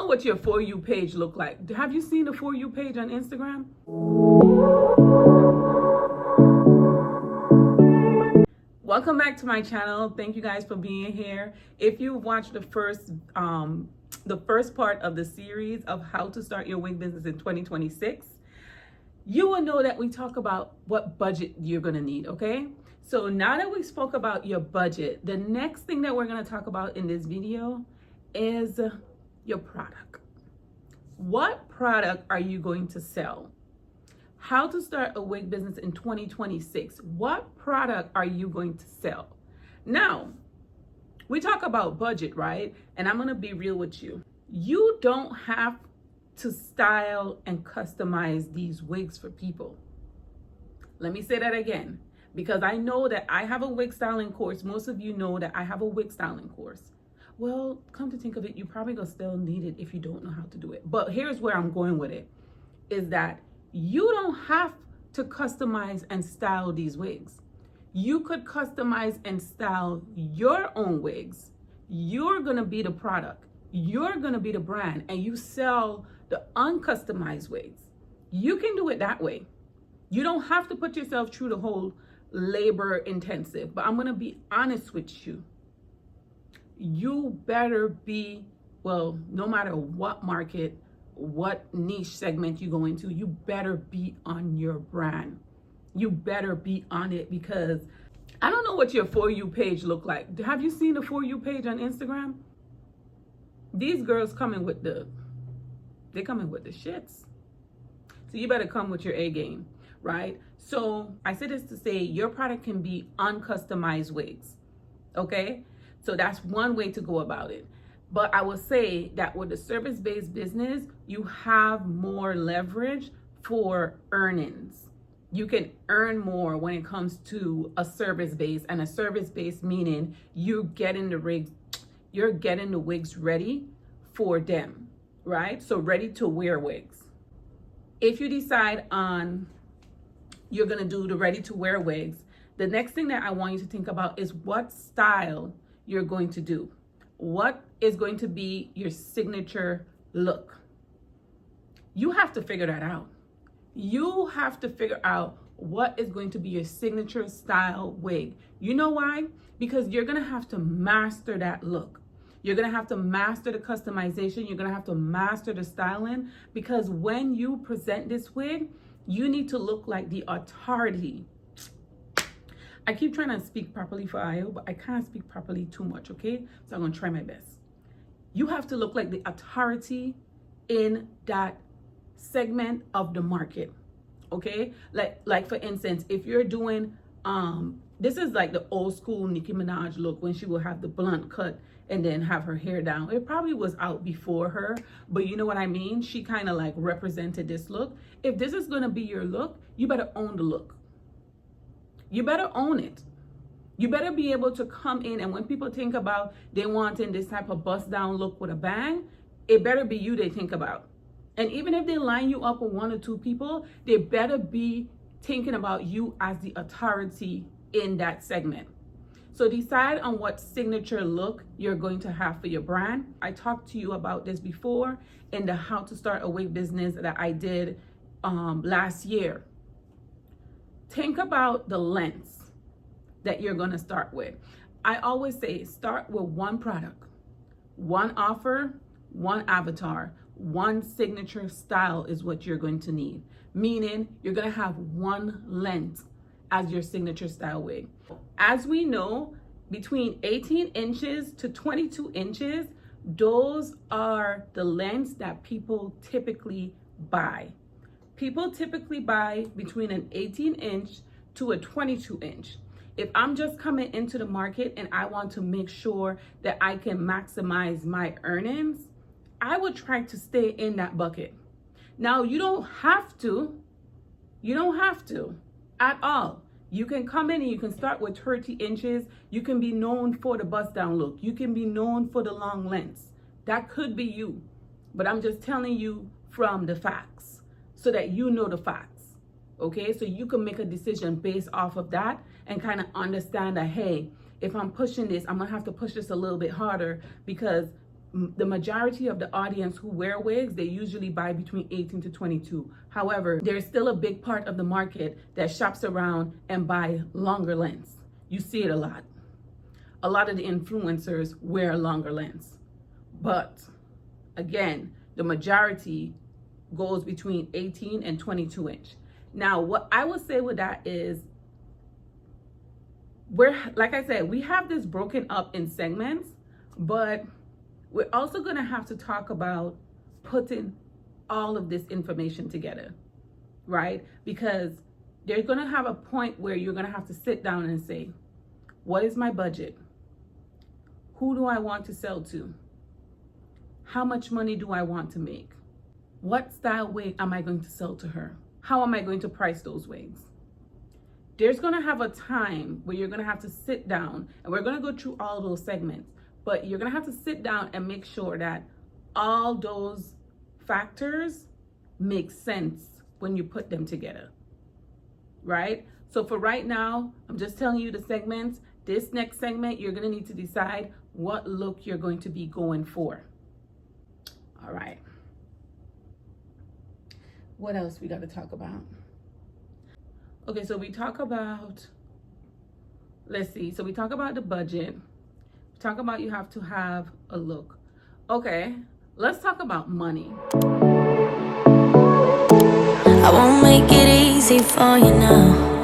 what your For You page look like. Have you seen the For You page on Instagram? Welcome back to my channel. Thank you guys for being here. If you watched the first part of the series of how to start your wig business in 2026, you will know that we talk about what budget you're gonna need, okay? So now that we spoke about your budget, the next thing that we're gonna talk about in this video is your product. What product are you going to sell? How to start a wig business in 2026. What product are you going to sell? Now, we talk about budget, right? And I'm gonna be real with you. You don't have to style and customize these wigs for people. Let me say that again, because I know that I have a wig styling course. Most of you know that I have a wig styling course. Well, come to think of it, you probably gonna still need it if you don't know how to do it. But here's where I'm going with it, is that you don't have to customize and style these wigs. You could customize and style your own wigs. You're gonna be the product. You're gonna be the brand, and you sell the uncustomized wigs. You can do it that way. You don't have to put yourself through the whole labor intensive, but I'm gonna be honest with you. You better be, well, no matter what market, what niche segment you go into, you better be on your brand. You better be on it, because I don't know what your For You page look like. Have you seen the For You page on Instagram? These girls coming with the shits. So you better come with your A game, right? So I say this to say your product can be uncustomized wigs, okay? So that's one way to go about it. But I will say that with a service-based business, you have more leverage for earnings. You can earn more when it comes to a service-based, and a service-based meaning you're getting the wigs ready for them, right? So ready to wear wigs. If you decide on you're gonna do the ready to wear wigs, the next thing that I want you to think about is what style you're going to do. What is going to be your signature look? You have to figure that out. You have to figure out what is going to be your signature style wig. You know why? Because you're gonna have to master that look. You're gonna have to master the customization. You're gonna have to master the styling, because when you present this wig, you need to look like the authority. I keep trying to speak properly for Ayo, but I can't speak properly too much, okay? So I'm gonna try my best. You have to look like the authority in that segment of the market, okay? Like for instance, if you're doing, this is like the old school Nicki Minaj look, when she will have the blunt cut and then have her hair down. It probably was out before her, but you know what I mean? She kind of like represented this look. If this is gonna be your look, you better own the look. You better own it. You better be able to come in, and when people think about they wanting this type of bust down look with a bang, it better be you they think about. And even if they line you up with one or two people, they better be thinking about you as the authority in that segment. So decide on what signature look you're going to have for your brand. I talked to you about this before in the How to Start a Wig Business that I did last year. Think about the lens that you're going to start with. I always say start with one product, one offer, one avatar, one signature style is what you're going to need. Meaning you're going to have one lens as your signature style wig. As we know, between 18 inches to 22 inches, those are the lengths that people typically buy. People typically buy between an 18 inch to a 22 inch. If I'm just coming into the market and I want to make sure that I can maximize my earnings, I would try to stay in that bucket. Now, you don't have to at all. You can come in and you can start with 30 inches. You can be known for the bust down look. You can be known for the long lengths. That could be you. But I'm just telling you from the facts so that you know the facts. Okay, so you can make a decision based off of that and kind of understand that, hey, if I'm pushing this, I'm gonna have to push this a little bit harder because the majority of the audience who wear wigs, they usually buy between 18 to 22. However, there's still a big part of the market that shops around and buy longer lengths. You see it a lot. A lot of the influencers wear longer lengths. But again, the majority goes between 18 and 22 inch. Now, what I would say with that is, like I said, we have this broken up in segments, but we're also going to have to talk about putting all of this information together, right? Because they're going to have a point where you're going to have to sit down and say, what is my budget? Who do I want to sell to? How much money do I want to make? What style wig am I going to sell to her? How am I going to price those wigs? There's going to have a time where you're going to have to sit down, and we're going to go through all those segments, but you're going to have to sit down and make sure that all those factors make sense when you put them together, right? So for right now, I'm just telling you the segments. This next segment, you're going to need to decide what look you're going to be going for. All right. What else we got to talk about? Okay, so we talk about, let's see. So we talk about the budget. We talk about you have to have a look. Okay, let's talk about money. I won't make it easy for you now.